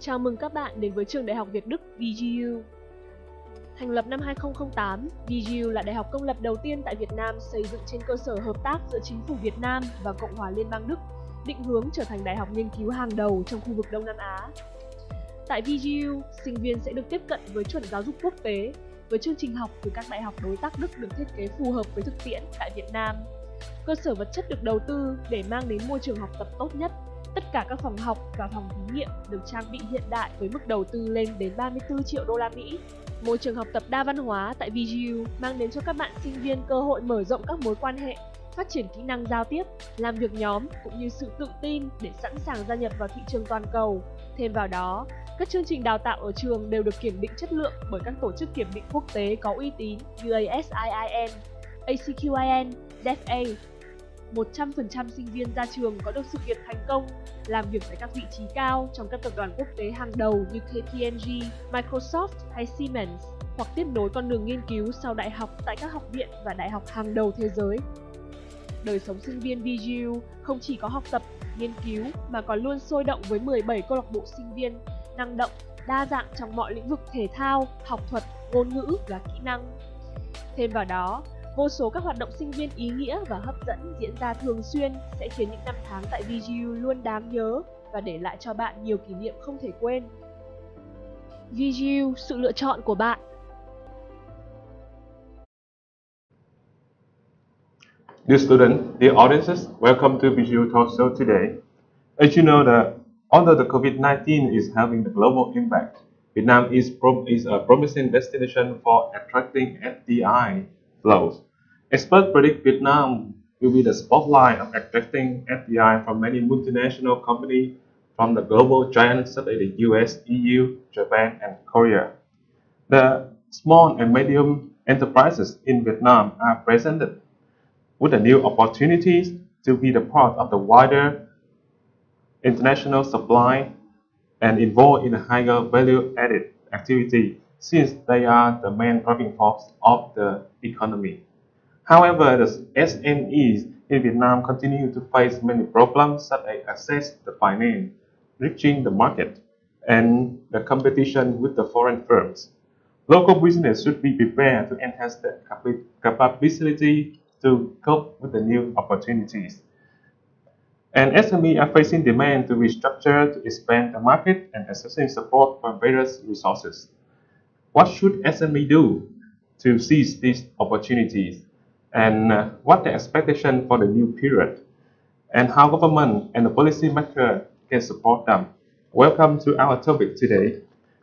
Chào mừng các bạn đến với trường Đại học Việt Đức VGU. Thành lập năm 2008, VGU là đại học công lập đầu tiên tại Việt Nam xây dựng trên cơ sở hợp tác giữa chính phủ Việt Nam và Cộng hòa Liên bang Đức, định hướng trở thành đại học nghiên cứu hàng đầu trong khu vực Đông Nam Á. Tại VGU, sinh viên sẽ được tiếp cận với chuẩn giáo dục quốc tế, với chương trình học từ các đại học đối tác Đức được thiết kế phù hợp với thực tiễn tại Việt Nam. Cơ sở vật chất được đầu tư để mang đến môi trường học tập tốt nhất. Tất cả các phòng học và phòng thí nghiệm được trang bị hiện đại với mức đầu tư lên đến 34 triệu đô la Mỹ. Môi trường học tập đa văn hóa tại VGU mang đến cho các bạn sinh viên cơ hội mở rộng các mối quan hệ, phát triển kỹ năng giao tiếp, làm việc nhóm cũng như sự tự tin để sẵn sàng gia nhập vào thị trường toàn cầu. Thêm vào đó, các chương trình đào tạo ở trường đều được kiểm định chất lượng bởi các tổ chức kiểm định quốc tế có uy tín như ASIIN, ACQIN, DEFA. 100% sinh viên ra trường có được sự nghiệp thành công, làm việc tại các vị trí cao trong các tập đoàn quốc tế hàng đầu như KPMG, Microsoft hay Siemens, hoặc tiếp nối con đường nghiên cứu sau đại học tại các học viện và đại học hàng đầu thế giới. Đời sống sinh viên VGU không chỉ có học tập, nghiên cứu mà còn luôn sôi động với 17 câu lạc bộ sinh viên, năng động, đa dạng trong mọi lĩnh vực thể thao, học thuật, ngôn ngữ và kỹ năng. Thêm vào đó, vô số các hoạt động sinh viên ý nghĩa và hấp dẫn diễn ra thường xuyên sẽ khiến những năm tháng tại VGU luôn đáng nhớ và để lại cho bạn nhiều kỷ niệm không thể quên. VGU, sự lựa chọn của bạn. Dear students, dear audiences, welcome to VGU Talk Show today. As you know that although the COVID-19 is having a global impact, Vietnam is a promising destination for attracting FDI flows. Experts predict Vietnam will be the spotlight of attracting FDI from many multinational companies from the global giants such as the US, EU, Japan, and Korea. The small and medium enterprises in Vietnam are presented with the new opportunities to be the part of the wider international supply and involved in a higher value-added activity since they are the main driving force of the economy. However, the SMEs in Vietnam continue to face many problems such as access to finance, reaching the market, and the competition with the foreign firms. Local business should be prepared to enhance their capability to cope with the new opportunities. And SMEs are facing demand to restructure to expand the market and accessing support from various resources. What should SME do to seize these opportunities? And what the expectation for the new period? And how government and the policymakers can support them? Welcome to our topic today,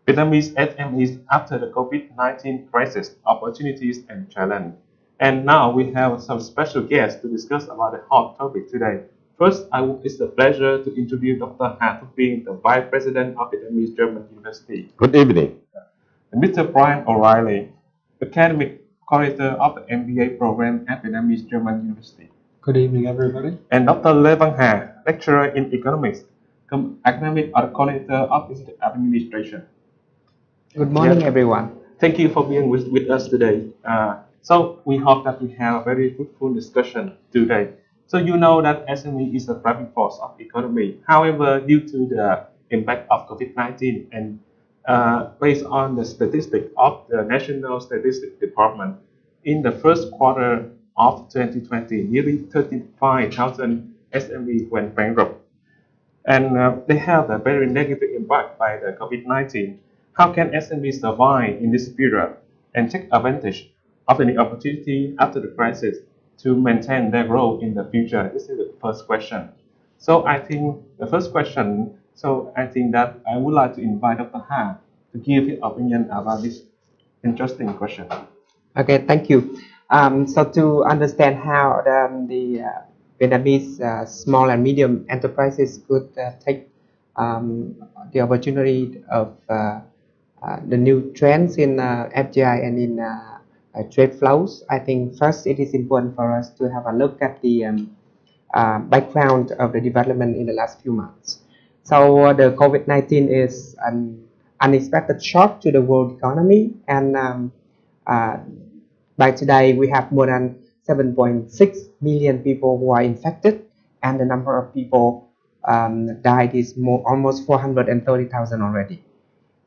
Vietnamese SMEs after the COVID-19 crisis, opportunities and challenge. And now we have some special guests to discuss about the hot topic today. First, it's a pleasure to introduce Dr. Thúc, Viên, the Vice President of Vietnamese-German University. Good evening. And Mr. Brian O'Reilly, Academic Coordinator of the MBA program at Vietnamese-German University. Good evening, everybody. And Dr. Văn Hà, Lecturer in Economics, Academic Coordinator of Institute of Administration. Good morning, everyone. Thank you for being with us today. So we hope that we have a very fruitful discussion today. So you know that SME is the driving force of economy. However, due to the impact of COVID-19 and based on the statistics of the National Statistics Department, in the first quarter of 2020, nearly 35,000 SME went bankrupt. And they have a very negative impact by the COVID-19. How can SME survive in this period and take advantage of any opportunity after the crisis to maintain their growth in the future? This is the first question. So I think the first question, I think that I would like to invite Dr. Ha to give his opinion about this interesting question. Okay, thank you. So to understand how the Vietnamese small and medium enterprises could take the opportunity of the new trends in FDI and in trade flows, I think first it is important for us to have a look at the background of the development in the last few months. So the COVID-19 is an unexpected shock to the world economy, and by today we have more than 7.6 million people who are infected, and the number of people died is almost 430,000 already.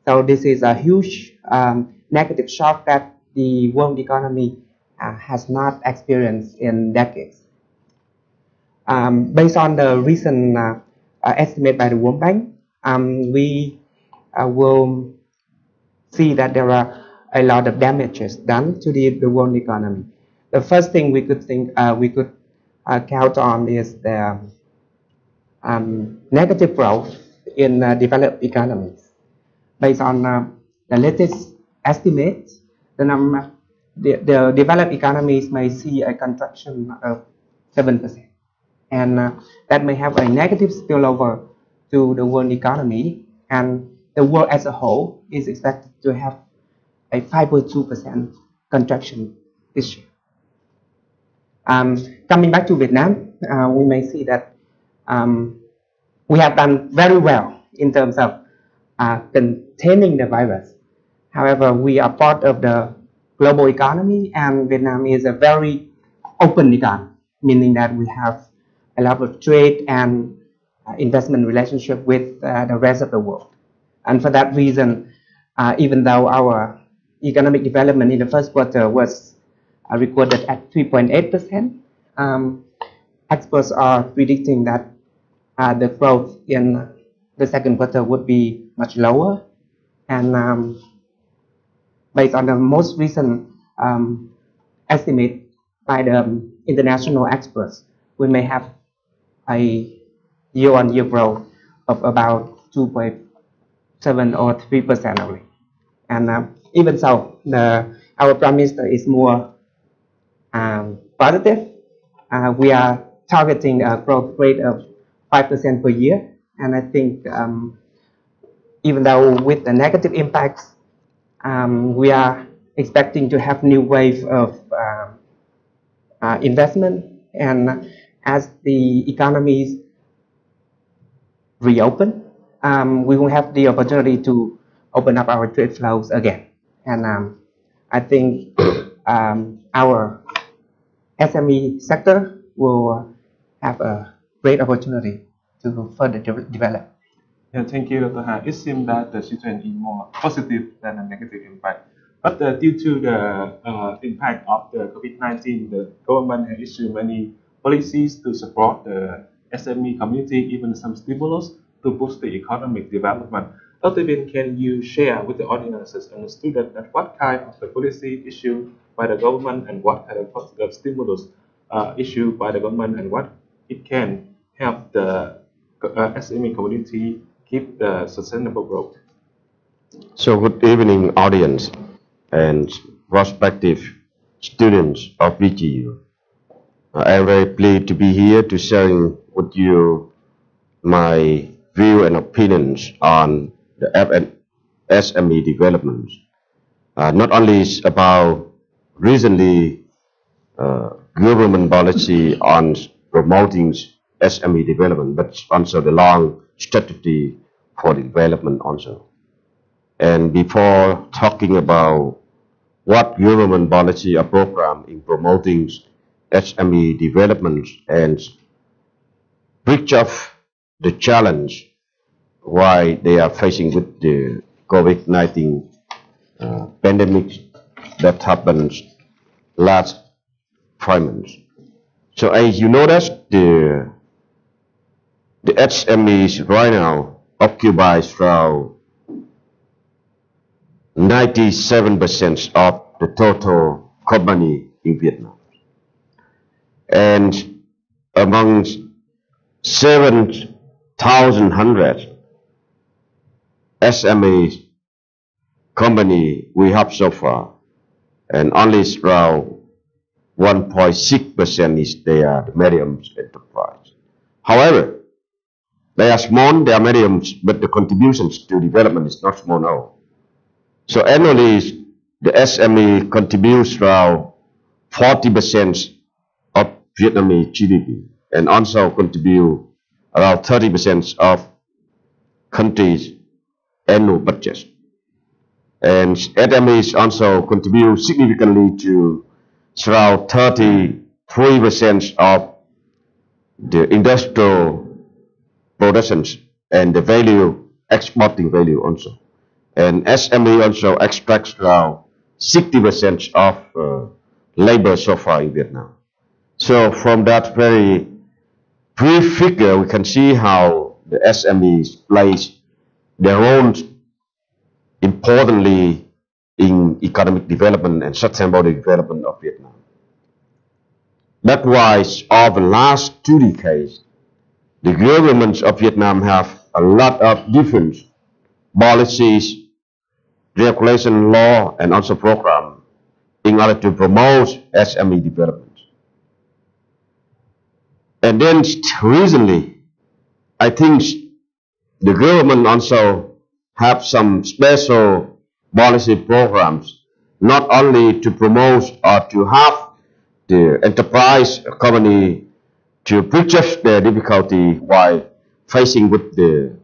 So this is a huge negative shock that the world economy has not experienced in decades. Based on the recent estimate by the World Bank, we will see that there are a lot of damages done to the world economy. The first thing we could count on is the negative growth in developed economies. Based on the latest estimate, the developed economies may see a contraction of 7%, and that may have a negative spillover to the world economy, and the world as a whole is expected to have a 5.2% contraction this year. Coming back to Vietnam, we may see that we have done very well in terms of containing the virus. However, we are part of the global economy, and Vietnam is a very open economy, meaning that we have a lot of trade and investment relationship with the rest of the world. And for that reason, even though our economic development in the first quarter was recorded at 3.8%, experts are predicting that the growth in the second quarter would be much lower. And based on the most recent estimate by the international experts, we may have a year-on-year growth of about 2.7 or 3% only. And even so, our Prime Minister is more positive. We are targeting a growth rate of 5% per year, and I think even though with the negative impacts, we are expecting to have new wave of investment, and as the economies reopen, we will have the opportunity to open up our trade flows again. And I think our SME sector will have a great opportunity to further develop. Yeah, thank you, Dr. Ha. It seems that the situation is more positive than a negative impact. But due to the impact of the COVID-19, the government has issued many policies to support the SME community, even some stimulus to boost the economic development. Dr. Viên, can you share with the audiences and the students that what kind of the policy issued by the government and what kind of stimulus issued by the government and what it can help the SME community keep the sustainable growth? So good evening, audience and prospective students of VGU. I am very pleased to be here to share with you my view and opinions on the SME development. Not only about recently government policy on promoting SME development, but also the long strategy for development also. And before talking about what government policy or program in promoting SME development and bridge of the challenge why they are facing with the COVID-19 pandemic that happened last 5 months. So as you notice, the SMEs right now occupies around 97% of the total company in Vietnam. And among 7,100 SME company we have so far, and only around 1.6% is their medium enterprise. However, they are small, they are mediums, but the contributions to development is not small now. So annually, the SME contributes around 40% of Vietnamese GDP, and also contribute around 30% of country's annual budget. And SMEs also contribute significantly to around 33% of the industrial productions and the value, exporting value also. And SME also extracts around 60% of labor so far in Vietnam. So from that very brief figure, we can see how the SMEs plays their role importantly in economic development and sustainable development of Vietnam. That's why over the last 2 decades, the governments of Vietnam have a lot of different policies, regulation, law, and also program in order to promote SME development. And then recently, I think the government also have some special policy programs, not only to promote or to have the enterprise company to purchase their difficulty while facing with the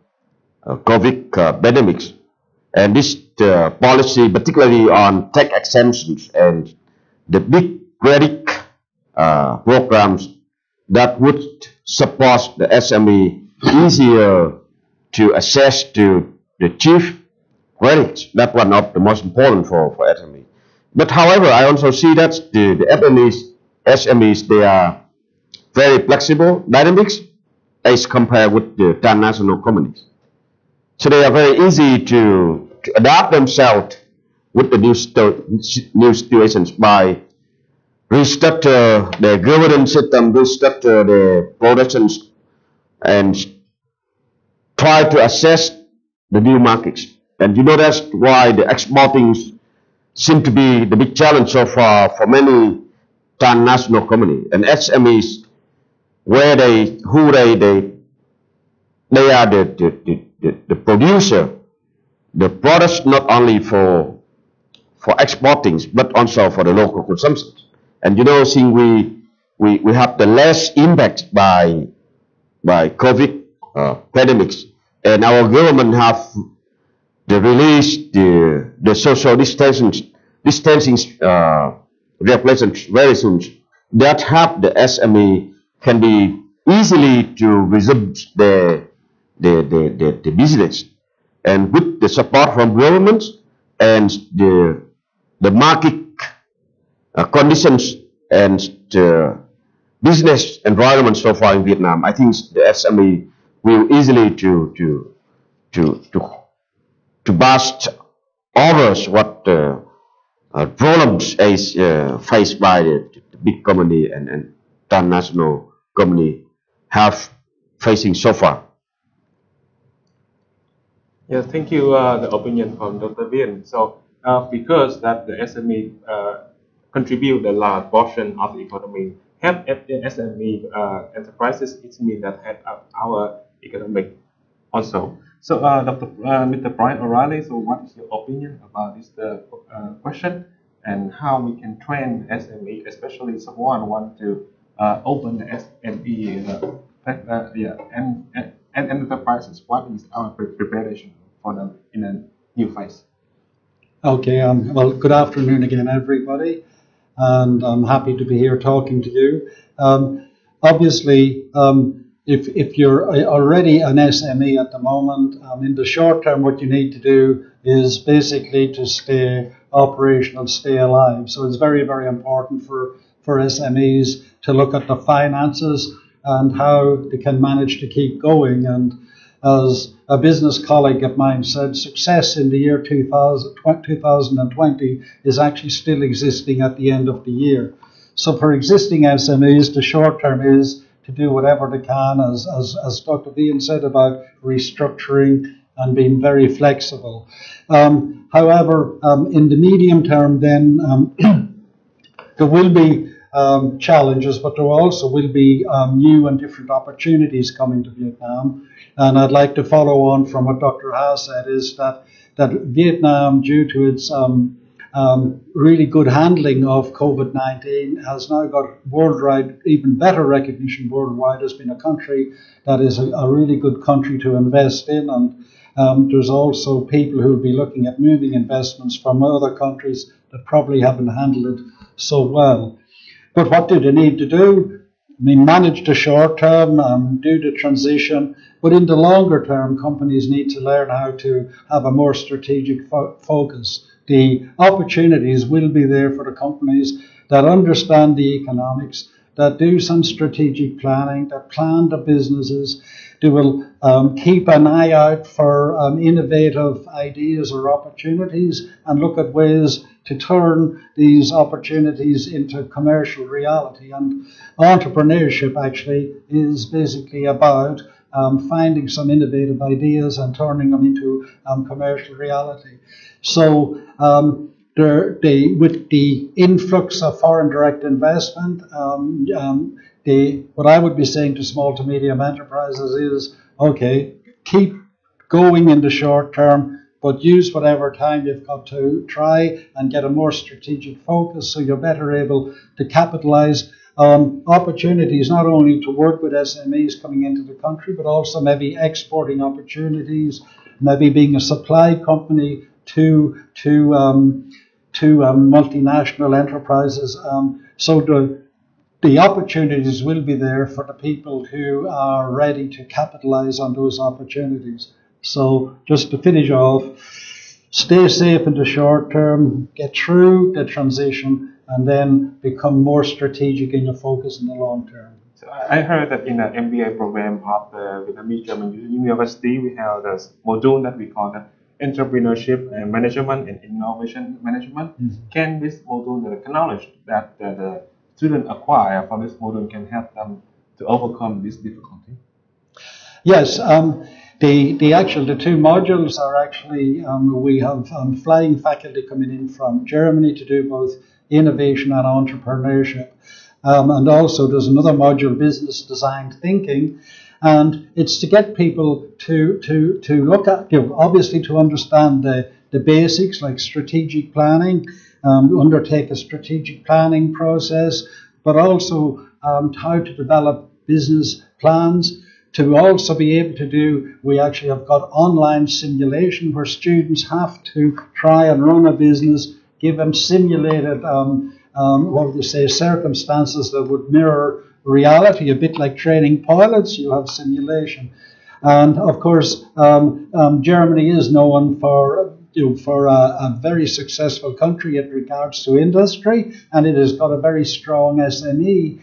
COVID pandemics. And this policy, particularly on tax exemptions and the big credit programs that would support the SME easier to access to the cheap credit. That's one of the most important for SME. But however, I also see that the SMEs, they are very flexible, dynamics, as compared with the transnational companies. So they are very easy to adapt themselves with the new situations by restructure their governance system, restructure their productions, and try to assess the new markets. And you know that's why the exporting seem to be the big challenge so far for many transnational companies. And SMEs, where they are the producer, the products not only for exporting but also for the local consumption. And you know, since we have the less impact by COVID pandemics, and our government have released the social distancing regulations very soon, that help the SME can be easily to resume the business. And with the support from government and the market conditions and the business environment so far in Vietnam, I think the SME will easily to bust over what problems is faced by the big company and transnational company have facing so far. Yeah, thank you. The opinion from Dr. Viên. So because that the SME contribute a large portion of the economy, help SME enterprises, it means that help our economic also. So Mr. Brian O'Reilly, so what is your opinion about this question, and how we can train SME, especially someone want to open the SME and enterprises? What is our preparation for them in a new phase? Okay, well, good afternoon again, everybody, and I'm happy to be here talking to you. Obviously, if you're already an SME at the moment, in the short term, what you need to do is basically to stay operational, stay alive. So it's very, very important for SMEs to look at the finances and how they can manage to keep going. And as a business colleague of mine said, success in the year 2020 is actually still existing at the end of the year. So for existing SMEs, the short term is to do whatever they can, as Dr. Viên said, about restructuring and being very flexible. However, in the medium term, then there will be challenges, but there also will be new and different opportunities coming to Vietnam. And I'd like to follow on from what Dr. Ha said, is that Vietnam, due to its really good handling of COVID-19, has now got worldwide, even better recognition worldwide as being a country that is a really good country to invest in. And there's also people who will be looking at moving investments from other countries that probably haven't handled it so well. But what do they need to do? I mean, manage the short term, do the transition, but in the longer term, companies need to learn how to have a more strategic focus. The opportunities will be there for the companies that understand the economics, that do some strategic planning, that plan the businesses. They will keep an eye out for innovative ideas or opportunities and look at ways to turn these opportunities into commercial reality. And entrepreneurship actually is basically about finding some innovative ideas and turning them into commercial reality. So with the influx of foreign direct investment, what I would be saying to small to medium enterprises is, okay, keep going in the short term, but use whatever time you've got to try and get a more strategic focus so you're better able to capitalize on opportunities, not only to work with SMEs coming into the country, but also maybe exporting opportunities, maybe being a supply company to multinational enterprises. So the opportunities will be there for the people who are ready to capitalize on those opportunities. So just to finish off, stay safe in the short term, get through the transition, and then become more strategic in your focus in the long term. So I heard that in the MBA program of the Vietnamese-German University, we have this module that we call the entrepreneurship and management and innovation management. Mm-hmm. Can this module acknowledge that the student acquire from this module can help them to overcome this difficulty? Yes, the two modules are actually, we have flying faculty coming in from Germany to do both innovation and entrepreneurship. And also there's another module, business design thinking. And it's to get people to look at, obviously to understand the basics like strategic planning, undertake a strategic planning process, but also how to develop business plans, to also be able to do, we actually have got online simulation where students have to try and run a business, give them simulated, circumstances that would mirror reality, a bit like training pilots. You have simulation. And of course, Germany is known for a very successful country in regards to industry, and it has got a very strong SME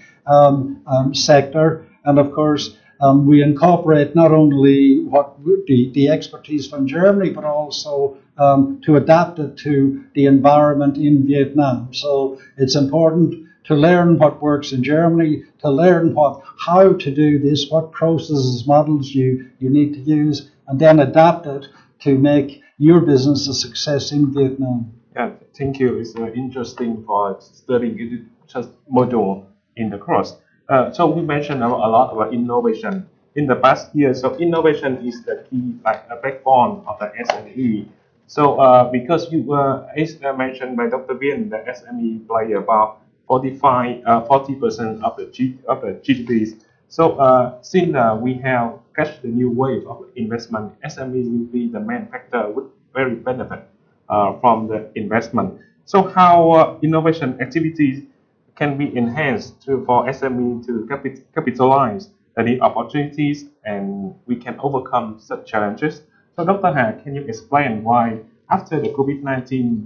sector. And of course, we incorporate not only what the expertise from Germany, but also to adapt it to the environment in Vietnam. So it's important to learn what works in Germany, to learn how to do this, what processes, models you need to use, and then adapt it to make your business a success in Vietnam. Yeah, thank you. It's interesting for studying just module in the course. So we mentioned a lot about innovation in the past year. So innovation is the key, like a backbone of the SME. So because you as mentioned by Dr. Viên, the SME play about 40% of the GDP. So since we have catch the new wave of investment, SME will be the main factor would very benefit from the investment. So how innovation activities can be enhanced for SME to capitalize the opportunities and we can overcome such challenges. So Dr. Hà, can you explain why after the COVID-19,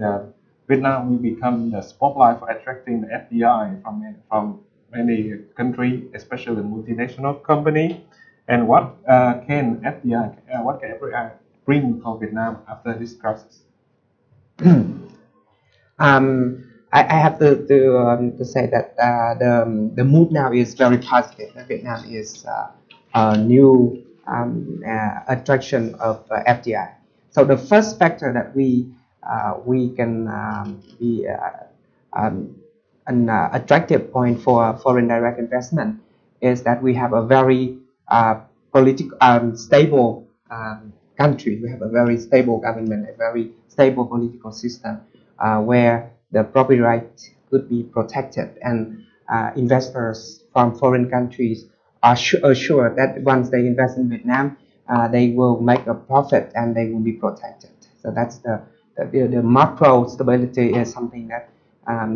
Vietnam will become the spotlight for attracting the FDI from many countries, especially multinational companies, and what can FDI bring for Vietnam after this crisis? I have to say that the mood now is very positive. Vietnam is a new attraction of FDI. So the first factor that we can be an attractive point for foreign direct investment is that we have a very stable country. We have a very stable government, a very stable political system where the property right could be protected, and investors from foreign countries are assured that once they invest in Vietnam, they will make a profit and they will be protected. So that's the macro stability is something that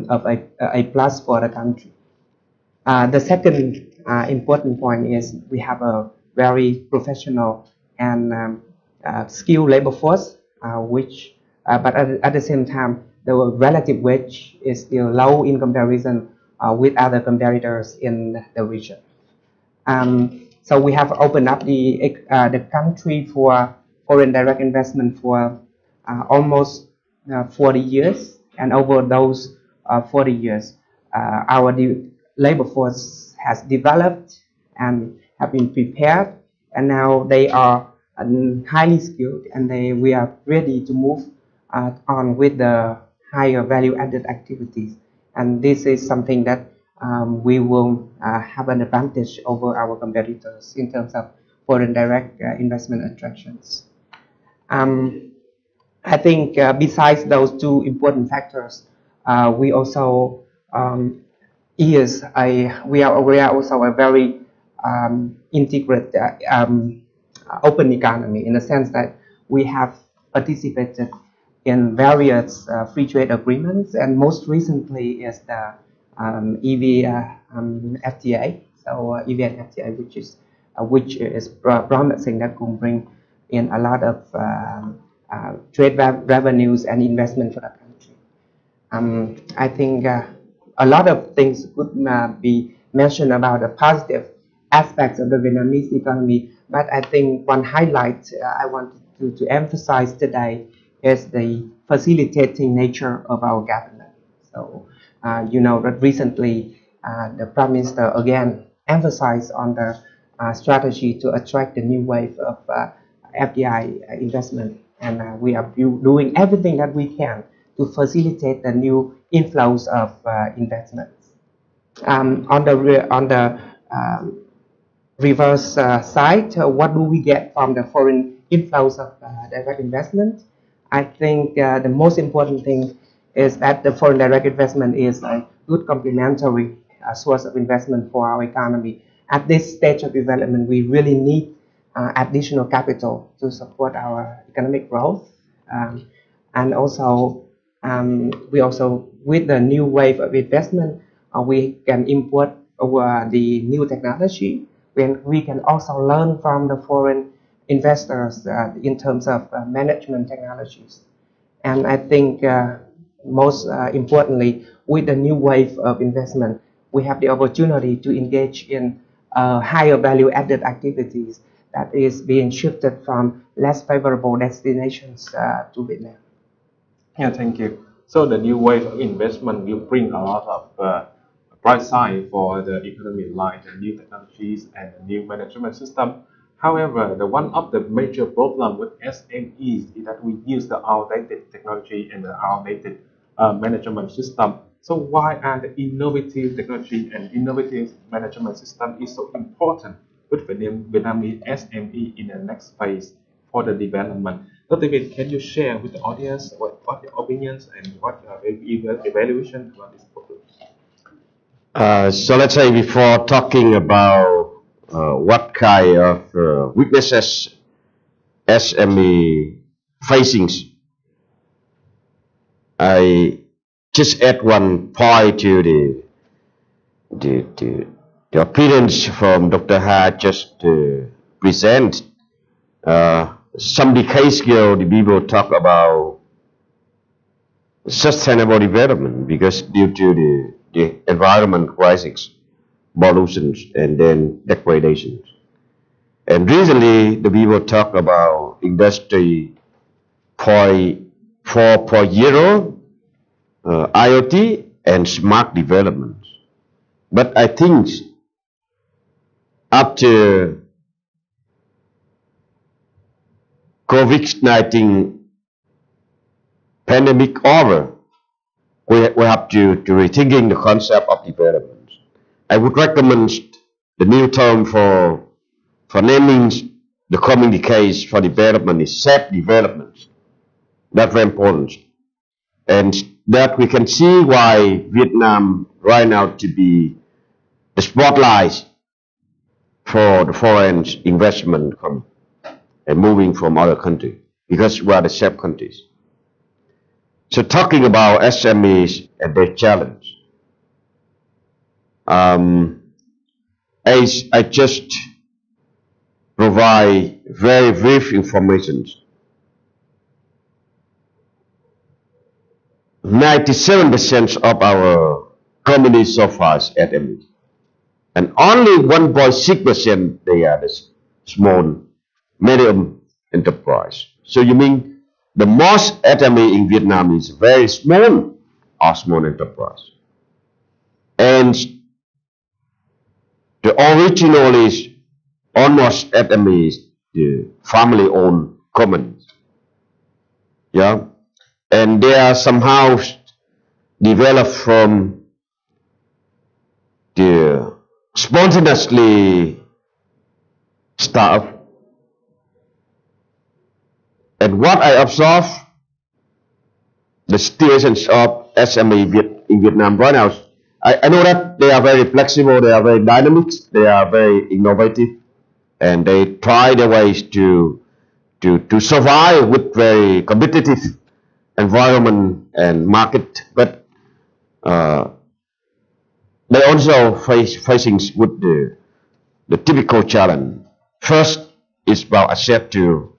of a plus for the country. The second important point is we have a very professional and skilled labor force, but at the same time, the relative wage is still low in comparison with other competitors in the region. So we have opened up the country for foreign direct investment for almost 40 years, and over those 40 years, our labor force has developed and have been prepared, and now they are highly skilled, and we are ready to move on with the higher value-added activities. And this is something that we will have an advantage over our competitors in terms of foreign direct investment attractions. I think besides those two important factors, we also we are also a very integrated open economy, in the sense that we have participated in various free trade agreements, and most recently is the FTA. So EV FTA, which is promising, that will bring in a lot of trade revenues and investment for the country. I think a lot of things could be mentioned about the positive aspects of the Vietnamese economy, but I think one highlight I wanted to emphasize today is the facilitating nature of our government. So you know that recently the Prime Minister again emphasized on the strategy to attract the new wave of FDI investment, and we are doing everything that we can to facilitate the new inflows of investments. On the reverse side, what do we get from the foreign inflows of direct investment? I think the most important thing is that the foreign direct investment is a good complementary source of investment for our economy. At this stage of development, we really need additional capital to support our economic growth, and also with the new wave of investment, we can import the new technology. We can also learn from the foreign investors in terms of management technologies. And I think most importantly, with the new wave of investment, we have the opportunity to engage in higher value-added activities that is being shifted from less favorable destinations to Vietnam. Yeah, thank you. So the new wave of investment will bring a lot of bright side for the economy, like the new technologies and the new management system. However, one of the major problems with SMEs is that we use the outdated technology and the outdated management system. So why are the innovative technology and innovative management system is so important with Vietnamese SME in the next phase for the development? Dr. Viên, can you share with the audience what your opinions and what evaluation about this problem? So let's say before talking about what kind of weaknesses SME facing, I just add one point to the opinions from Dr. Ha just present. Some decades ago, the people talk about sustainable development because due to the environment crisis, pollution, and then degradation. And recently, the people talk about industry 4.0, IoT, and smart development. But I think after COVID-19 pandemic over, we have to rethinking the concept of development. I would recommend the new term for naming the coming decades for development is safe development. That's very important. And that we can see why Vietnam right now to be the spotlight for the foreign investment coming and moving from other countries, because we are the safe countries. So talking about SMEs and their challenge, I just provide very brief information. 97% of our company so far is SMEs, and only 1.6% they are the small, medium enterprise. So you mean the most SME in Vietnam is very small or small enterprise, and the original is almost SME is the family-owned companies. Yeah. And they are somehow developed from the spontaneously startup. And what I observe, the situations of SME in Vietnam right now, I know that they are very flexible, they are very dynamic, they are very innovative, and they try their ways to survive with very competitive environment and market, but they also facing with the typical challenge. First is about access to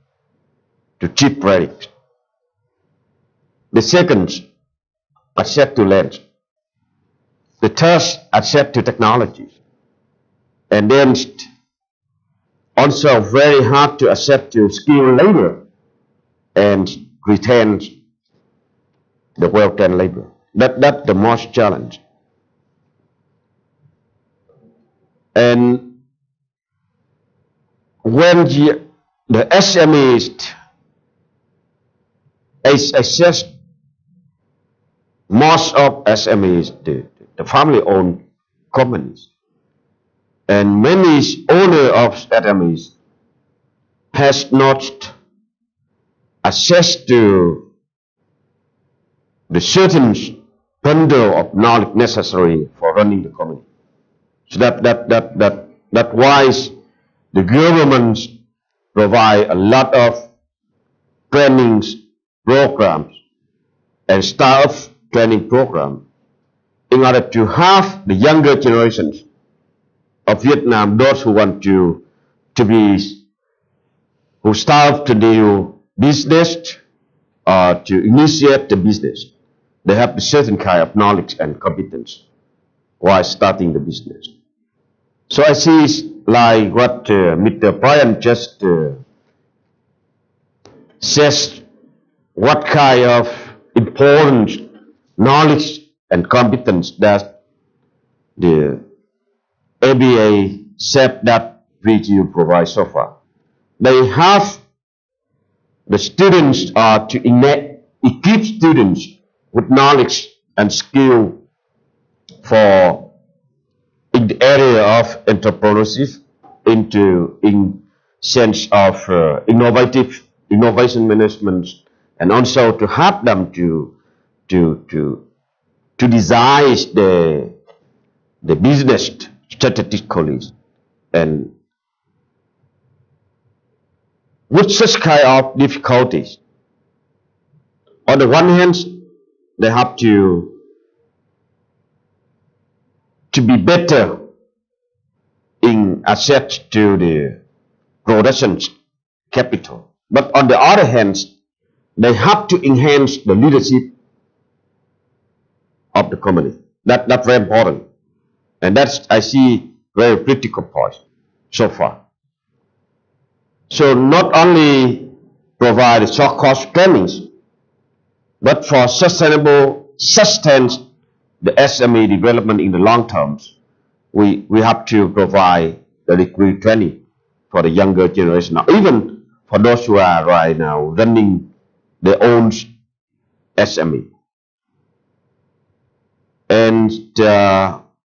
cheap credit. The second, access to land. The third, access to technology. And then also very hard to access to skilled labor and retain the well-trained labor. That's the most challenge. And when the SMEs access, most of SMEs, the family-owned companies, and many owner of SMEs has not access to the certain bundle of knowledge necessary for running the company. So that why the government provide a lot of trainings programs and staff training program in order to have the younger generations of Vietnam, those who want to start to do business or to initiate the business. They have a certain kind of knowledge and competence while starting the business. So I see like what Mr. Brian just says, what kind of important knowledge and competence that the MBA SEP that VGU provides so far. They have the students to equip students with knowledge and skill for in the area of entrepreneurship, in sense of innovation management, and also to help them to design the business strategically. And with such kind of difficulties, on the one hand, they have to be better in access to the production capital. But on the other hand, they have to enhance the leadership of the company. That's very important. And that's, I see, very critical point so far. So not only provide short course trainings, but for sustain the SME development in the long term, we have to provide the degree training for the younger generation. Now, even for those who are right now running their own SME. And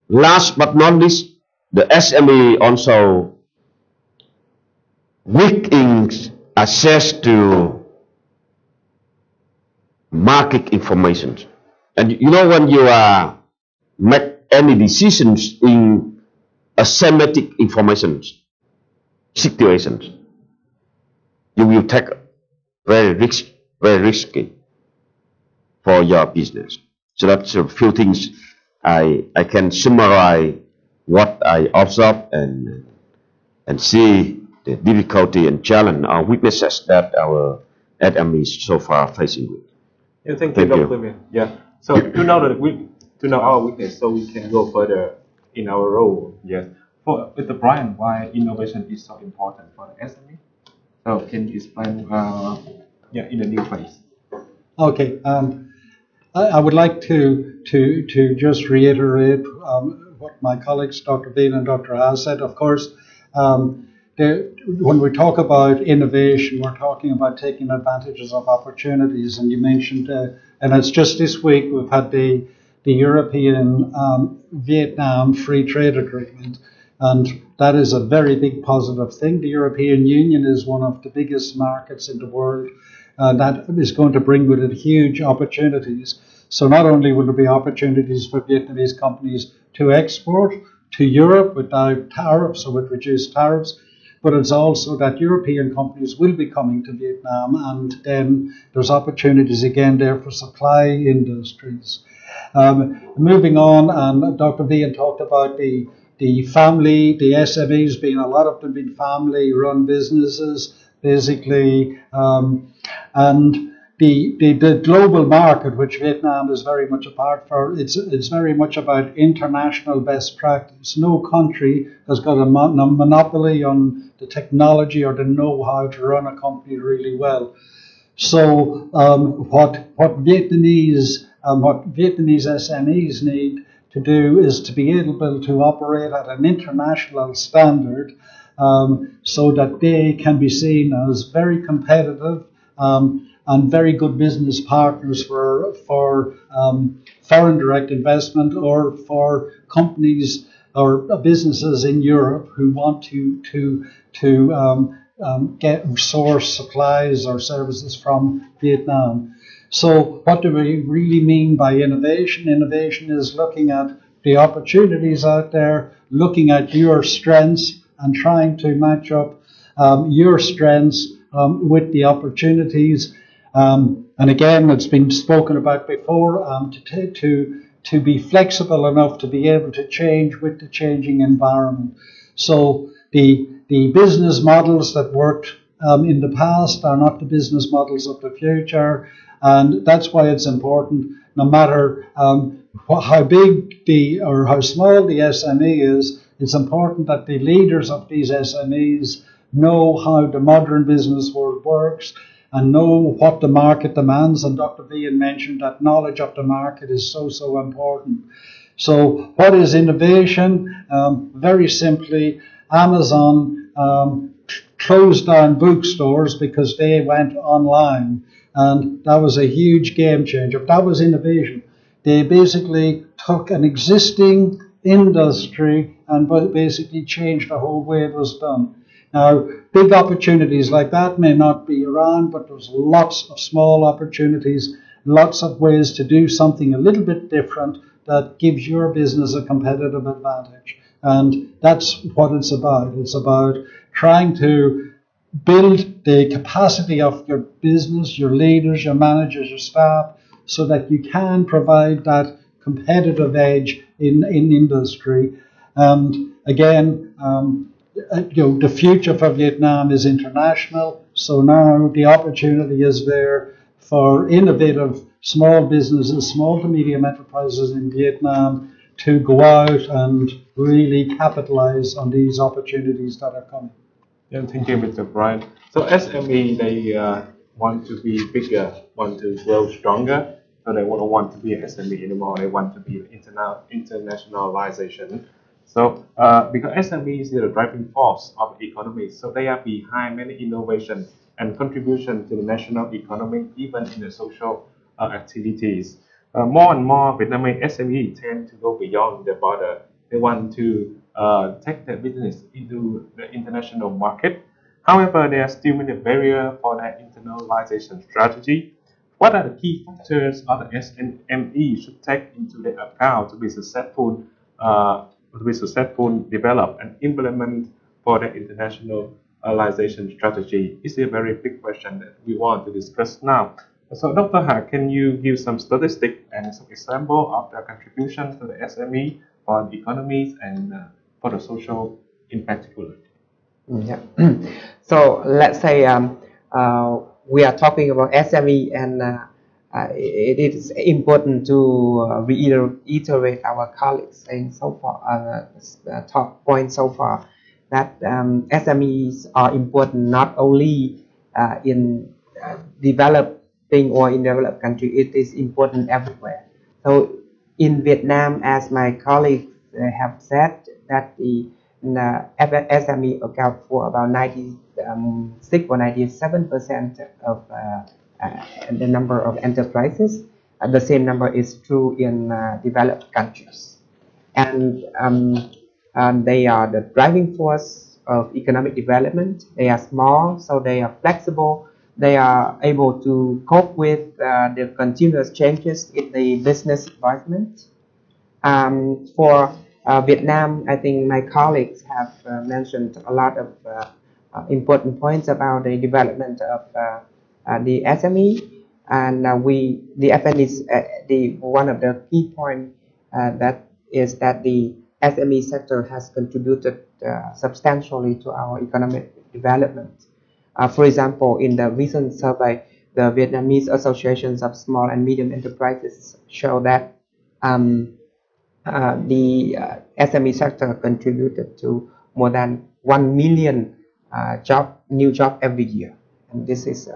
last but not least, the SME also weak in access to market information. And you know, when you make any decisions in asymmetric information situations, you will take very risky for your business. So that's a few things I can summarize what I observe and see the difficulty and challenge or weaknesses that our SMEs so far facing with. Yeah, thank you, Dr. Viên. Yeah. So to know our weakness, so we can go further in our role. Yes. For with the Brian, why innovation is so important for the SME? So can you explain? In a new phase. Okay. I would like to just reiterate what my colleagues, Dr. Viên and Dr. Ha, said. Of course, when we talk about innovation, we're talking about taking advantages of opportunities. And you mentioned, and it's just this week, we've had the European Vietnam Free Trade Agreement. And that is a very big positive thing. The European Union is one of the biggest markets in the world. That is going to bring with it huge opportunities. So not only will there be opportunities for Vietnamese companies to export to Europe without tariffs or with reduced tariffs, but it's also that European companies will be coming to Vietnam, and then there's opportunities again there for supply industries. Moving on, and Dr. Viên talked about the family, the SMEs being, a lot of them being family-run businesses, basically, and the global market, which Vietnam is very much a part for, it's very much about international best practice. No country has got a monopoly on the technology or the know-how to run a company really well. So what Vietnamese SMEs need to do is to be able to operate at an international standard, so that they can be seen as very competitive and very good business partners for foreign direct investment, or for companies or businesses in Europe who want to get source supplies or services from Vietnam. So what do we really mean by innovation? Innovation is looking at the opportunities out there, looking at your strengths and trying to match up your strengths with the opportunities. And again, it's been spoken about before, to be flexible enough to be able to change with the changing environment. So the business models that worked in the past are not the business models of the future. And that's why it's important, no matter how big or how small the SME is, it's important that the leaders of these SMEs know how the modern business world works and know what the market demands. And Dr. Viên mentioned that knowledge of the market is so important. So what is innovation? Very simply, Amazon closed down bookstores because they went online. And that was a huge game changer. That was innovation. They basically took an existing industry and basically changed the whole way it was done. Now, big opportunities like that may not be around, but there's lots of small opportunities, lots of ways to do something a little bit different that gives your business a competitive advantage. And that's what it's about. It's about trying to build the capacity of your business, your leaders, your managers, your staff, so that you can provide that competitive edge in industry. And again, the future for Vietnam is international. So now the opportunity is there for innovative small businesses, small to medium enterprises in Vietnam to go out and really capitalize on these opportunities that are coming. Yeah, thank you, Mr. Brian. So SME, they want to be bigger, want to grow stronger. So they don't want to be an SME anymore. They want to be internationalization. So because SME is the driving force of the economy, so they are behind many innovations and contribution to the national economy, even in the social activities. More and more Vietnamese SMEs tend to go beyond the border. They want to take their business into the international market. However, there are still many barriers for that internationalization strategy. What are the key factors of the SME should take into their account to be successful develop and implement for the internationalization strategy? It's a very big question that we want to discuss now. So Dr. Ha, can you give some statistics and some example of the contribution to the SME for the economies and for the social in particular? Yeah. So let's say we are talking about SME, and it is important to reiterate our colleagues saying so far, top point so far, that SMEs are important not only in developing or in developed country. It is important everywhere. So in Vietnam, as my colleagues have said, that the SME account for about 96 or 97% of the number of enterprises. The same number is true in developed countries, and they are the driving force of economic development. They are small, so they are flexible. They are able to cope with the continuous changes in the business environment. For Vietnam, I think my colleagues have mentioned a lot of important points about the development of the SME, and the FN is one of the key points that is that the SME sector has contributed substantially to our economic development. For example, in the recent survey, the Vietnamese Associations of Small and Medium Enterprises show that the SME sector contributed to more than 1 million new jobs every year, and this is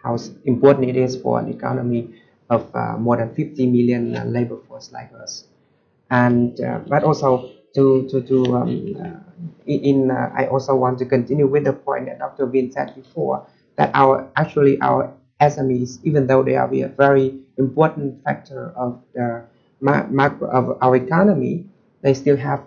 how important it is for an economy of more than 50 million labor force like us. And but also I also want to continue with the point that Dr. Viên said before, that our SMEs, even though they are a very important factor of the macro of our economy, they still have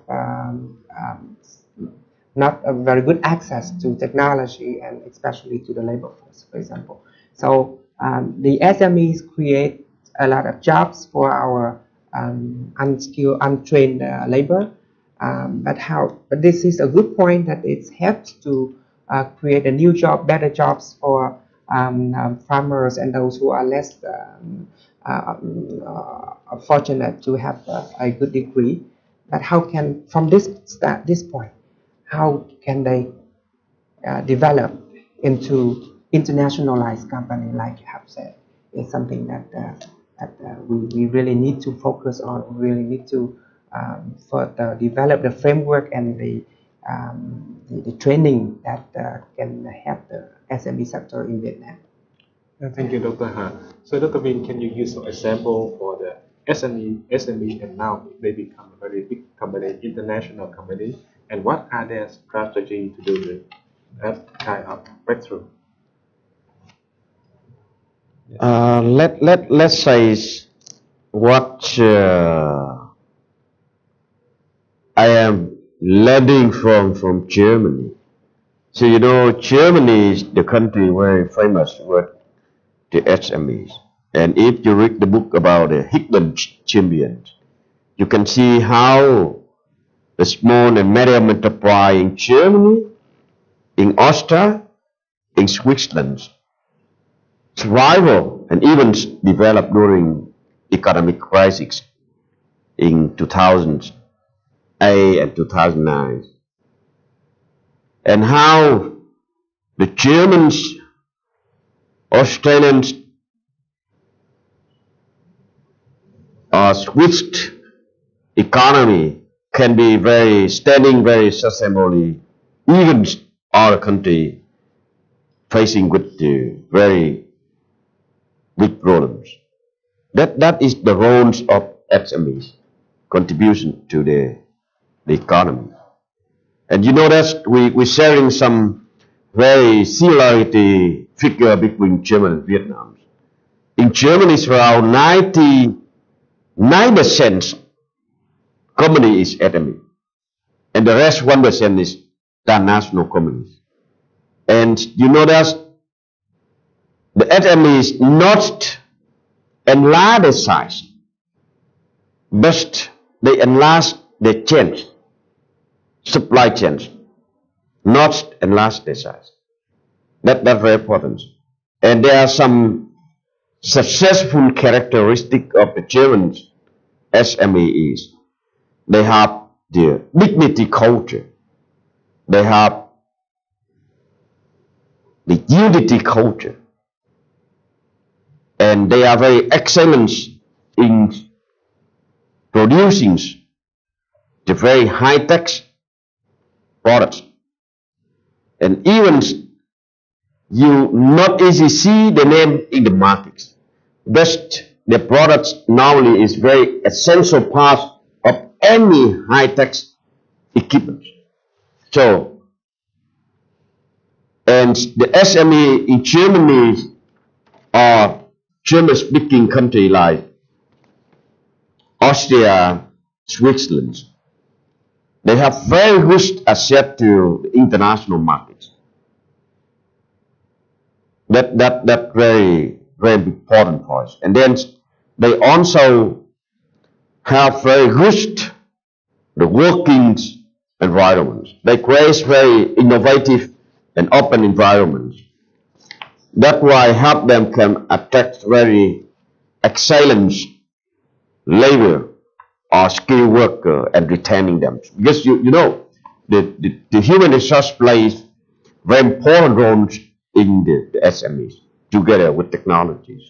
not a very good access to technology, and especially to the labor force, for example. So the SMEs create a lot of jobs for our unskilled, untrained labor. But this is a good point, that it helps to create a new job, better jobs for farmers and those who are less fortunate to have a good degree. But how can, from this point, how can they develop into internationalized company, like you have said? Is something that we really need to focus on. We really need to further develop the framework and the training that can help the SME sector in Vietnam. Thank you, Dr. Ha. So, Dr. Viên, can you use some example for the SME, and now they become a very big company, international company, and what are their strategy to do that kind of breakthrough? Let's say what I am learning from Germany. So you know, Germany is the country very famous with the SMEs. And if you read the book about the hidden champions, you can see how the small and medium enterprise in Germany, in Austria, in Switzerland, survival and even developed during economic crisis in 2008 and 2009. And how the Germans, Australians, Swiss economy can be standing very sustainably, even our country facing with very big problems. That is the roles of SMEs, contribution to the economy. And you know that we're sharing some very similarity figure between Germany and Vietnam. In Germany, it's around 99% company is SME, and the rest 1% is transnational companies. And you know that the SME is not enlarge the size, but they enlarge the chains, supply chains, not enlarge the size. That's very important. And there are some successful characteristics of the German SMEs. They have the dignity culture. They have the unity culture. And they are very excellent in producing the very high-tech products. And even you not easily see the name in the markets. Just the products normally is very essential part of any high-tech equipment. So, and the SME in Germany or German-speaking country like Austria, Switzerland, they have very good access to the international markets. That very important point. And then they also have very good the working environment. They create very innovative and open environments. That's why help them can attract very excellent labor or skilled worker and retaining them. Because you know the human resource plays very important roles in the SMEs together with technologies.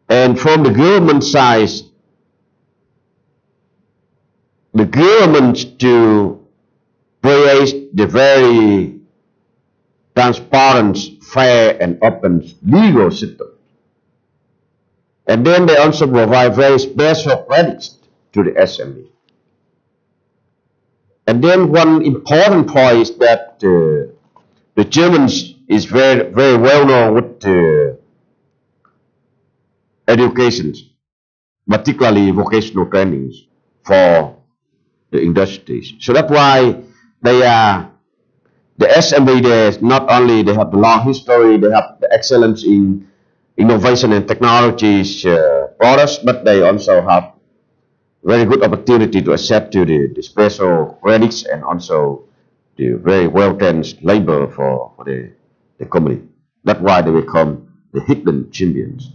And from the government side, the government to create the very transparent, fair and open legal system. And then they also provide very special credits to the SME. And then one important point is that the Germans is very well known with education, particularly vocational trainings for the industries. So that's why they are the SME. They not only they have the long history, they have the excellence in innovation and technologies products, but they also have very good opportunity to accept to the special credits and also the very well-trained labor for the company. That's why they become the hidden champions.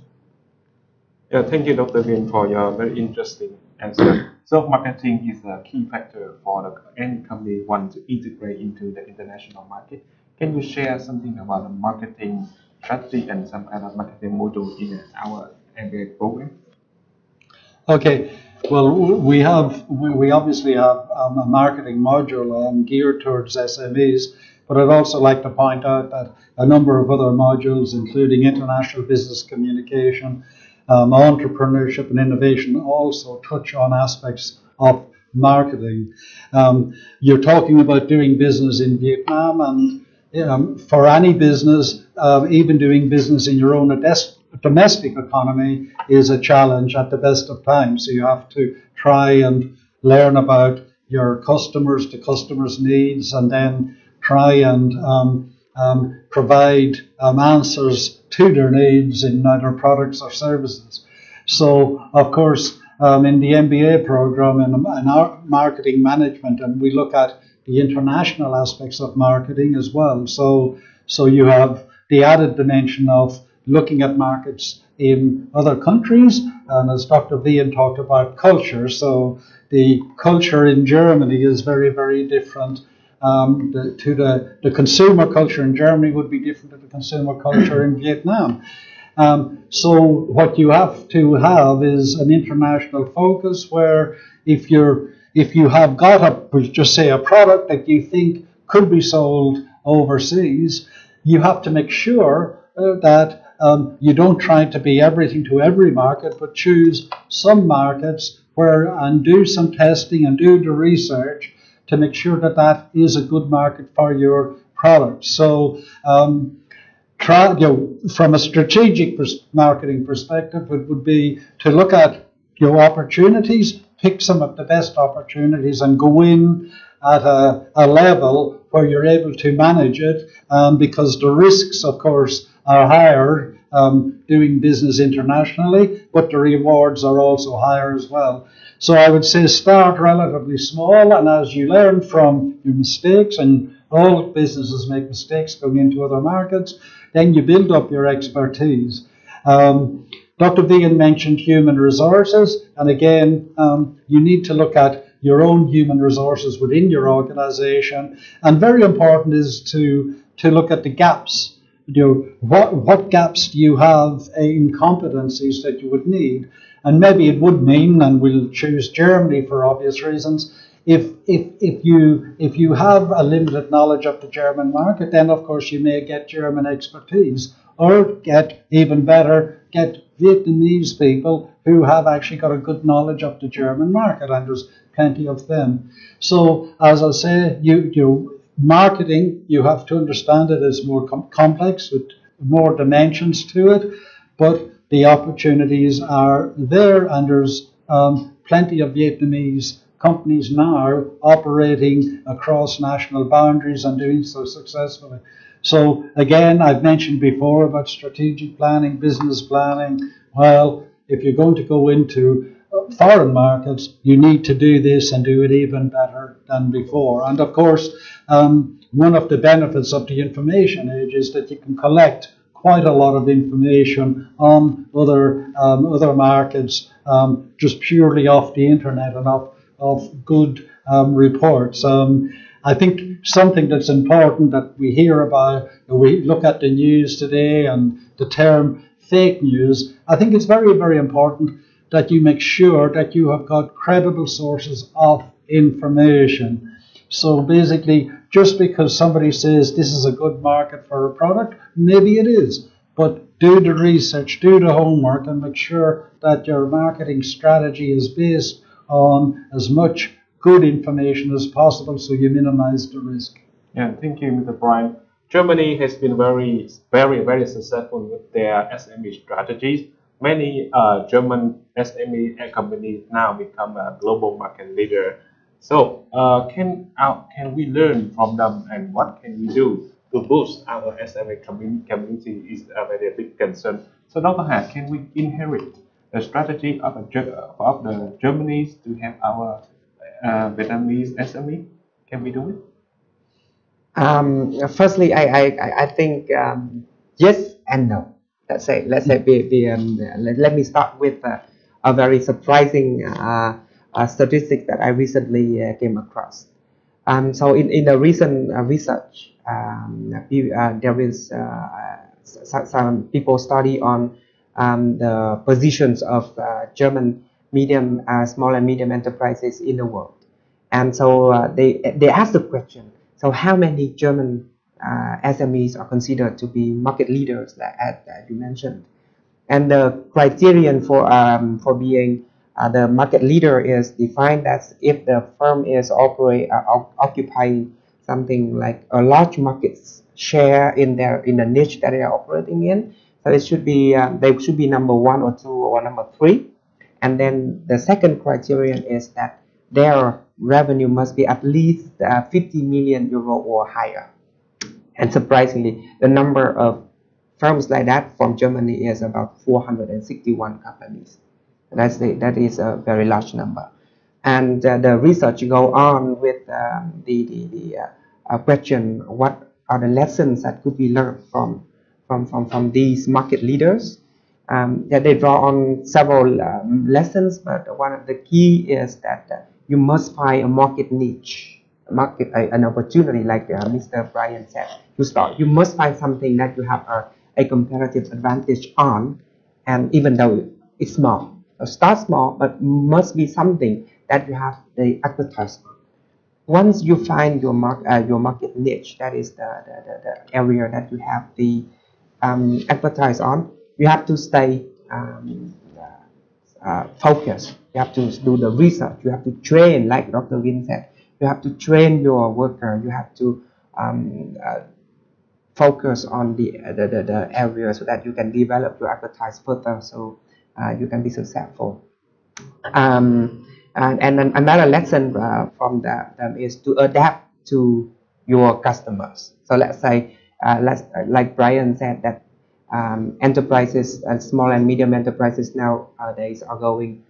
Yeah, thank you, Dr. Viên, for your very interesting answer. So marketing is a key factor for any company want to integrate into the international market. Can you share something about the marketing strategy and some kind of marketing module in our MBA program? Okay, well, we obviously have a marketing module geared towards SMEs, but I'd also like to point out that a number of other modules, including international business communication, entrepreneurship and innovation, also touch on aspects of marketing. You're talking about doing business in Vietnam, and for any business, even doing business in your own domestic economy is a challenge at the best of times. So you have to try and learn about your customers, the customers' needs, and then try and provide answers to their needs in either products or services. So, of course, in the MBA program in our marketing management, and we look at the international aspects of marketing as well. So you have the added dimension of looking at markets in other countries, and as Dr. Viên talked about culture, so the culture in Germany is very, very different. The consumer culture in Germany would be different to the consumer culture in Vietnam. So what you have to have is an international focus, where if you have got a product that you think could be sold overseas, you have to make sure that you don't try to be everything to every market, but choose some markets and do some testing and do the research to make sure that that is a good market for your product. So from a strategic marketing perspective, it would be to look at your opportunities, pick some of the best opportunities and go in at a level where you're able to manage it, because the risks, of course, are higher doing business internationally, but the rewards are also higher as well. So I would say start relatively small, and as you learn from your mistakes, and all businesses make mistakes going into other markets, then you build up your expertise. Dr. Viên mentioned human resources, and again, you need to look at your own human resources within your organization. And very important is to look at the gaps. What gaps do you have in competencies that you would need? And maybe it would mean, and we'll choose Germany for obvious reasons, if you have a limited knowledge of the German market, then of course you may get German expertise, or get even better, get Vietnamese people who have actually got a good knowledge of the German market, and there's plenty of them. So as I say, you marketing, you have to understand it is more complex with more dimensions to it, but the opportunities are there, and there's plenty of Vietnamese companies now operating across national boundaries and doing so successfully. So again, I've mentioned before about strategic planning, business planning. Well, if you're going to go into foreign markets, you need to do this and do it even better than before. And of course, one of the benefits of the information age is that you can collect quite a lot of information on other markets just purely off the internet and of good reports. I think something that's important that we hear about, we look at the news today and the term fake news, I think it's very, very important that you make sure that you have got credible sources of information. So basically, just because somebody says this is a good market for a product, maybe it is, but do the research, do the homework, and make sure that your marketing strategy is based on as much good information as possible so you minimize the risk. Yeah, thank you, Mr. Brian. Germany has been very, very successful with their SME strategies. Many German SME companies now become a global market leader. So can we learn from them, and what can we do to boost our SME community is a very big concern. So Dr. Hà, can we inherit the strategy of the Germans to have our Vietnamese SME? Can we do it? Firstly, I think yes and no. Let's say let me start with a very surprising statistic that I recently came across. So in a recent research, there is some people study on the positions of German small and medium enterprises in the world, and so they ask the question: so how many German SMEs are considered to be market leaders, as you mentioned? And the criterion for being the market leader is defined as if the firm is occupying something like a large market share in the niche that they are operating in. So it should be they should be number 1 or 2 or number 3. And then the second criterion is that their revenue must be at least 50 million euro or higher. And surprisingly, the number of firms like that from Germany is about 461 companies. That is a very large number. And the research go on with the question: what are the lessons that could be learned from these market leaders? They draw on several lessons, but one of the key is that you must find a market niche, an opportunity, like Mr. Brian said. You must find something that you have a comparative advantage on, and even though it's small. So start small, but must be something that you have the advertisement. Once you find your market niche, that is the area that you have the advertise on, you have to stay focused. You have to do the research. You have to train, like Dr. Viên said. You have to train your worker. You have to focus on the area so that you can develop your advertise further, so you can be successful. And another lesson from them is to adapt to your customers. So let's say, like Brian said, that enterprises and small and medium enterprises nowadays are going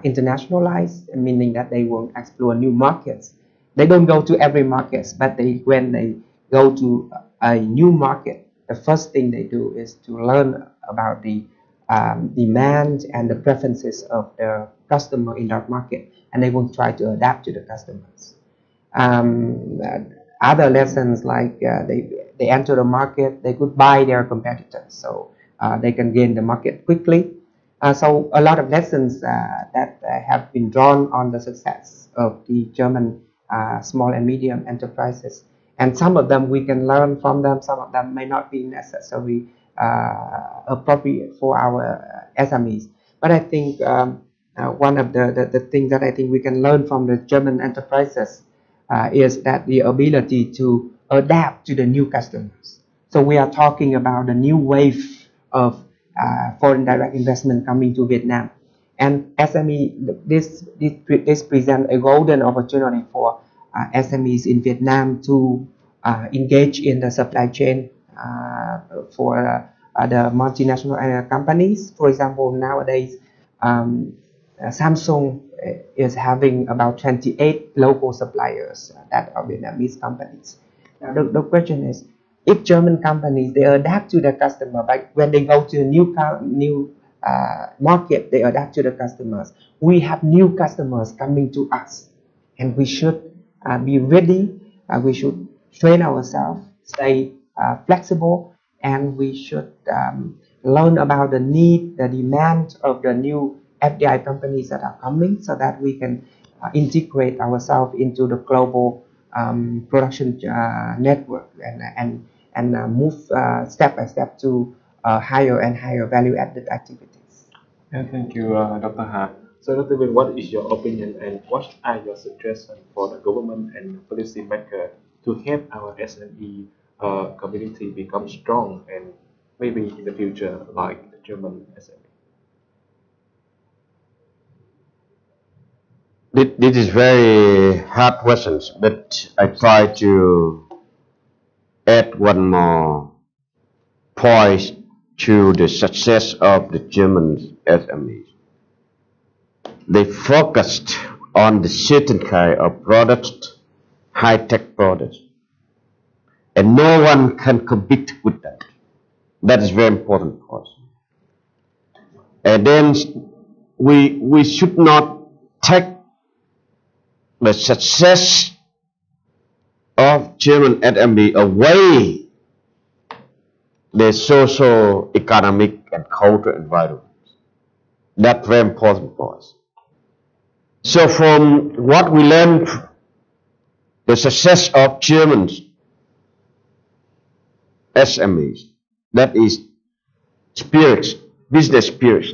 internationalized, meaning that they will explore new markets. They don't go to every market, but when they go to a new market, the first thing they do is to learn about the demand and the preferences of the customer in that market, and they will try to adapt to the customers. Other lessons like they enter the market, they could buy their competitors, so they can gain the market quickly. So a lot of lessons that have been drawn on the success of the German small and medium enterprises, and some of them we can learn from them, some of them may not be necessarily appropriate for our SMEs. But I think one of the things that I think we can learn from the German enterprises is that the ability to adapt to the new customers. So we are talking about a new wave of foreign direct investment coming to Vietnam, and SME this presents a golden opportunity for SMEs in Vietnam to engage in the supply chain for the multinational companies. For example, nowadays Samsung is having about 28 local suppliers that are Vietnamese companies. Now, the question is, if German companies, they adapt to the customer, but when they go to a new market, they adapt to the customers. We have new customers coming to us, and we should be ready. We should train ourselves, stay flexible, and we should learn about the need, the demand of the new FDI companies that are coming, so that we can integrate ourselves into the global production network and move step by step to higher and higher value-added activities. Yeah, thank you, Dr. Ha. So, Dr. Viên, what is your opinion and what are your suggestions for the government and policymakers to help our SME community become strong and maybe in the future like the German SME? This is very hard questions, but I try to add one more point to the success of the German SMEs. They focused on the certain kind of products, high-tech products, and no one can compete with that. That is very important for us. And then we should not take the success of German SME away the social, economic, and cultural environment. That's very important for us. So from what we learned, the success of German SMEs, that is spirit, business spirit,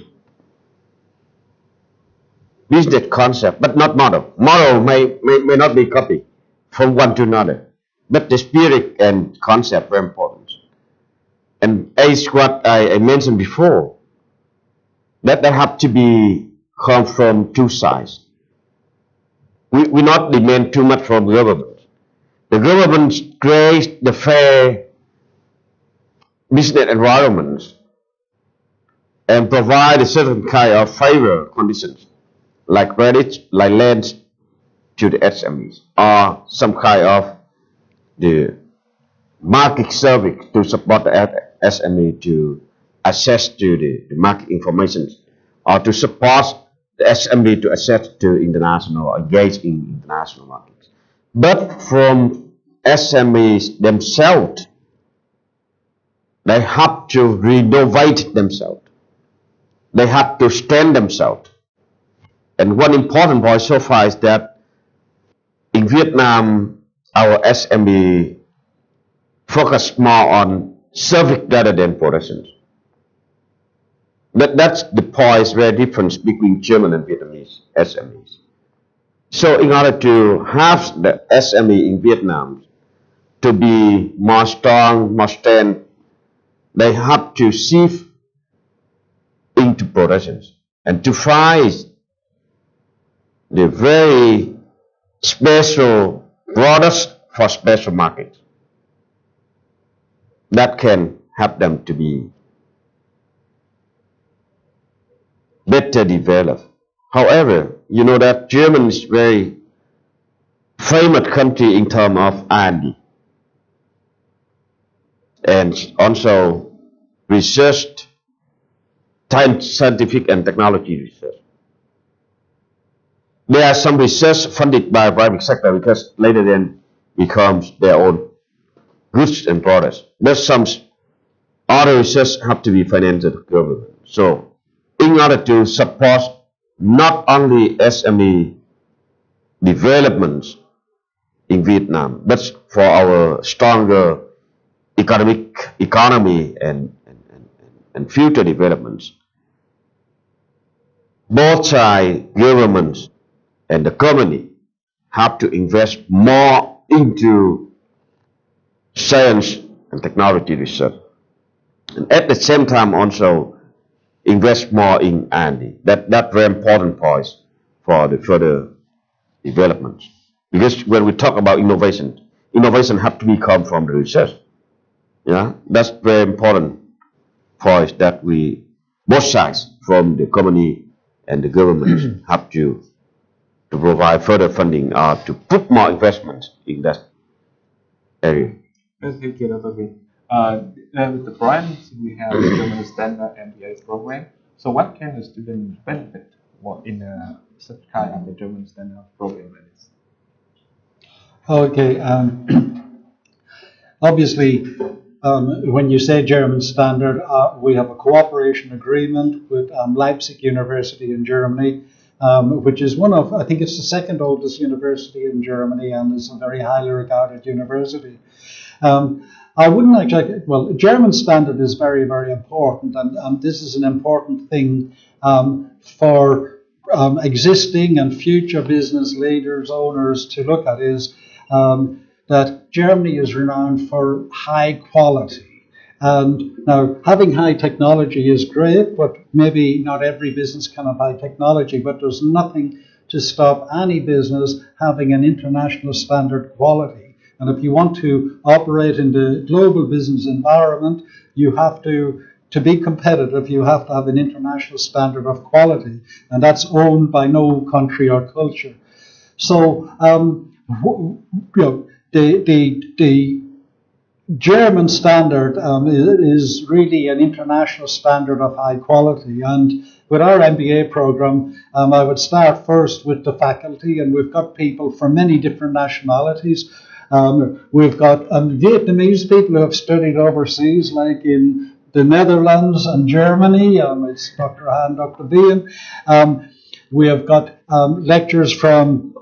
business concept, but not model. Model may not be copied from one to another, but the spirit and concept are very important. And as what I mentioned before, that they have to be come from two sides. We not demand too much from government. The government creates the fair business environments and provide a certain kind of favor conditions, like credit, like loans to the SMEs, or some kind of the market service to support the SME to access to the market information, or to support the SME to access to international or engage in international markets. But from SMEs themselves, they have to renovate themselves. They have to strengthen themselves. And one important point so far is that in Vietnam, our SME focus more on service rather than production. But that's the point, very difference between German and Vietnamese SMEs. So in order to have the SME in Vietnam to be more strong, more strength, they have to shift into productions and to find the very special products for special markets that can help them to be better developed. However, you know that Germany is very famous country in terms of R&D and also research scientific and technology research. There are some research funded by private sector because later then becomes their own goods and products. There's some other research have to be financed by the government. So in order to support not only SME developments in Vietnam, but for our stronger economy and future developments, both sides, governments and the company, have to invest more into science and technology research, and at the same time also invest more in R&D. That's very important points for the further development. Because when we talk about innovation have to come from the research. Yeah, that's very important points that we, both sides, from the company and the government, have to provide further funding or to put more investments in that area. Thank you, Dr. Viên. With the brands, we have the German Standard MBA program. So what can the student benefit in such kind of a German Standard program like this? Okay, obviously, when you say German Standard, we have a cooperation agreement with Leipzig University in Germany, which is one of, I think it's the second oldest university in Germany and is a very highly regarded university. I wouldn't actually, well, German Standard is very, very important, and this is an important thing for existing and future business leaders, owners to look at, is that Germany is renowned for high quality. And now, having high technology is great, but maybe not every business can have high technology, but there's nothing to stop any business having an international standard quality. And if you want to operate in the global business environment, you have to be competitive, you have to have an international standard of quality, and that's owned by no country or culture. So, the German standard is really an international standard of high quality. And with our MBA program, I would start first with the faculty, and we've got people from many different nationalities. We've got Vietnamese people who have studied overseas, like in the Netherlands and Germany. It's Dr. Hà and Dr. Viên. We have got lecturers from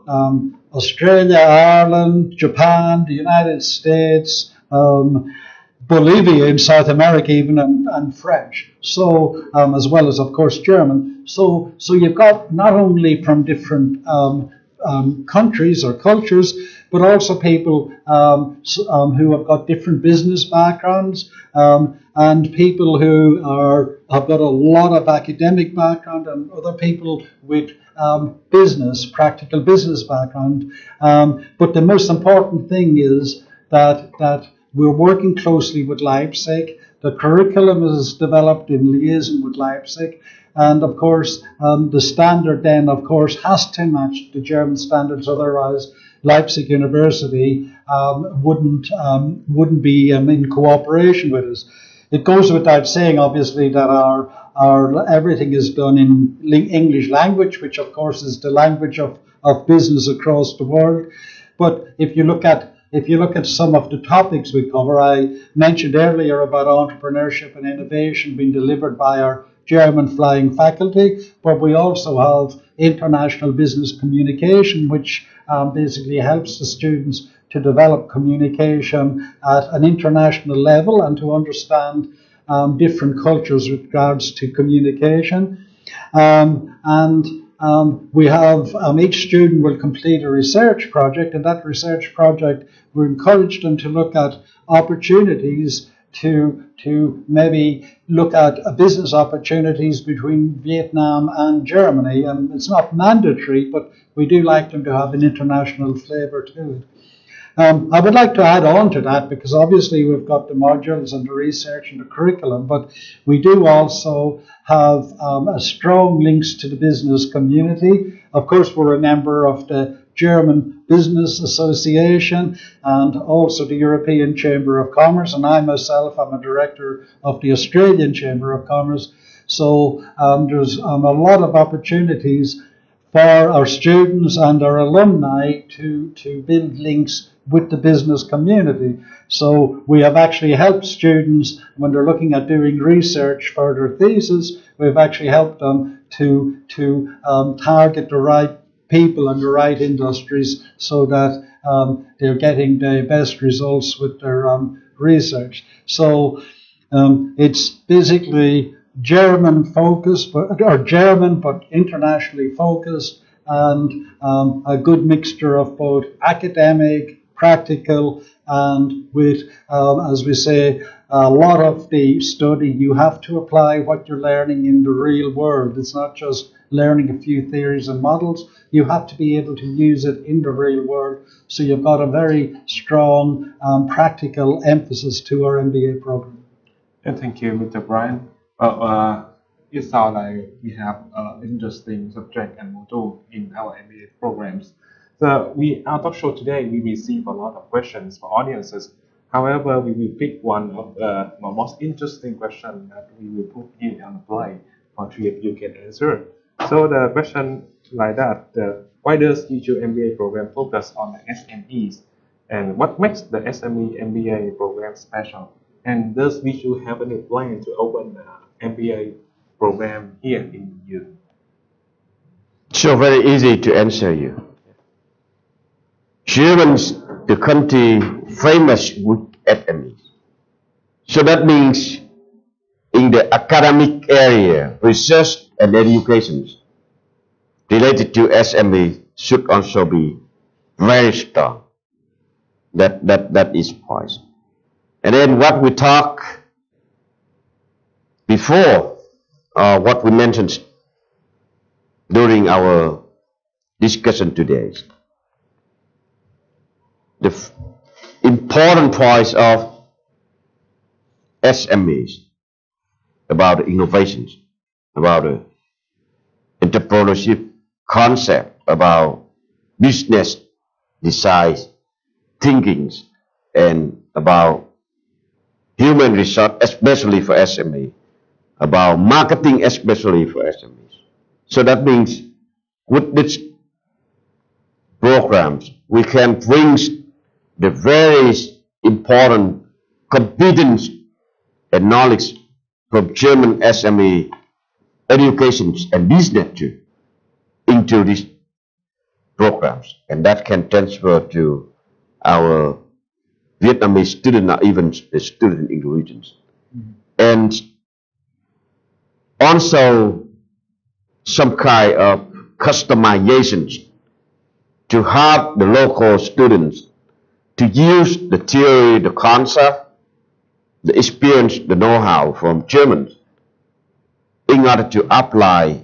Australia, Ireland, Japan, the United States, Bolivia in South America even, and French. So, as well as, of course, German. So you've got not only from different countries or cultures, but also people who have got different business backgrounds, and people who have got a lot of academic background, and other people with practical business background. But the most important thing is that we're working closely with Leipzig. The curriculum is developed in liaison with Leipzig. And of course, the standard then, of course, has to match the German standards. Otherwise, Leipzig University wouldn't be in cooperation with us. It goes without saying, obviously, that our everything is done in English language, which of course is the language of business across the world. But if you look at some of the topics we cover, I mentioned earlier about entrepreneurship and innovation being delivered by our German flying faculty, but we also have international business communication, which basically helps the students to develop communication at an international level and to understand different cultures with regards to communication. We have each student will complete a research project, and that research project, we encourage them to look at opportunities to maybe look at business opportunities between Vietnam and Germany. And it's not mandatory, but we do like them to have an international flavour to it. I would like to add on to that, because obviously we've got the modules and the research and the curriculum, but we do also have strong links to the business community. Of course, we're a member of the German Business Association and also the European Chamber of Commerce, and I myself am a director of the Australian Chamber of Commerce. So there's a lot of opportunities for our students and our alumni to build links with the business community. So we have actually helped students when they're looking at doing research for their thesis. We've actually helped them to target the right people and the right industries so that they're getting the best results with their research. So it's basically German focused, or German but internationally focused, and a good mixture of both academic, practical, and with, as we say, a lot of the study, you have to apply what you're learning in the real world. It's not just learning a few theories and models. You have to be able to use it in the real world. So you've got a very strong practical emphasis to our MBA program. And thank you, Mr. Brian. It sounds like we have an interesting subject and module in our MBA programs. So our talk show today, we receive a lot of questions for audiences. However, we will pick one of the most interesting questions that we will put here on the play for three of you can answer. So the question like that, why does VGU MBA program focus on the SMEs? And what makes the SME MBA program special? And does VGU have any plan to open the MBA program here in VGU? So very easy to answer you. Germans, the country famous with SMEs. So that means in the academic area, research and education related to SME should also be very strong. That is point. And then what we talk before, what we mentioned during our discussion today, the important points of SMEs about the innovations, about the entrepreneurship concept, about business design thinkings, and about human resource, especially for SME, about marketing, especially for SMEs. So that means with these programs, we can bring the very important competence and knowledge from German SME education and business into these programs, and that can transfer to our Vietnamese students or even the students in the regions. And also some kind of customizations to help the local students to use the theory, the concept, the experience, the know-how from Germans in order to apply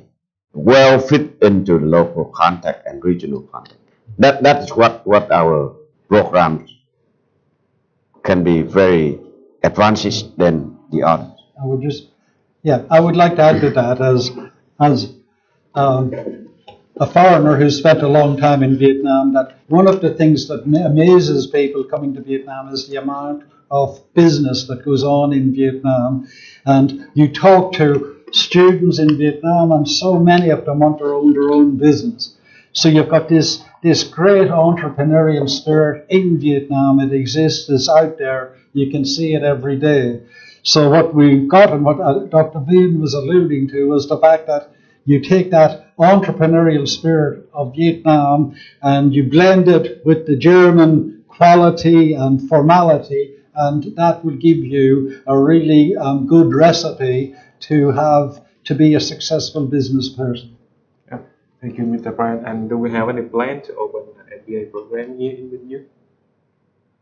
well fit into the local context and regional context. That is what our programs can be very advanced than the others. I would like to add to that as a foreigner who spent a long time in Vietnam, that one of the things that amazes people coming to Vietnam is the amount of business that goes on in Vietnam. And you talk to students in Vietnam, and so many of them want to own their own business. So you've got this great entrepreneurial spirit in Vietnam. It exists, it's out there, you can see it every day. So what we've got, and what Dr. Viên was alluding to, was the fact that you take that entrepreneurial spirit of Vietnam and you blend it with the German quality and formality, and that will give you a really good recipe to be a successful business person. Yeah. Thank you, Mr. Brian. And do we have any plan to open an MBA program here in VGU?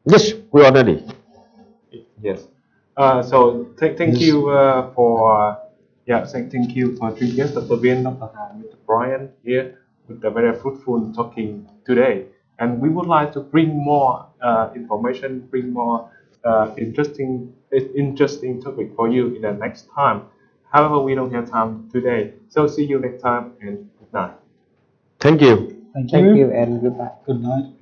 Yes, we already. Yes. So thank you for thank you for three guests, Dr. Viên, Dr. Hà, Mr. Brian here with a very fruitful talking today. And we would like to bring more information, bring more interesting topic for you in the next time. However, we don't have time today. So see you next time and good night. Thank you. Thank Thank you and goodbye. Good night.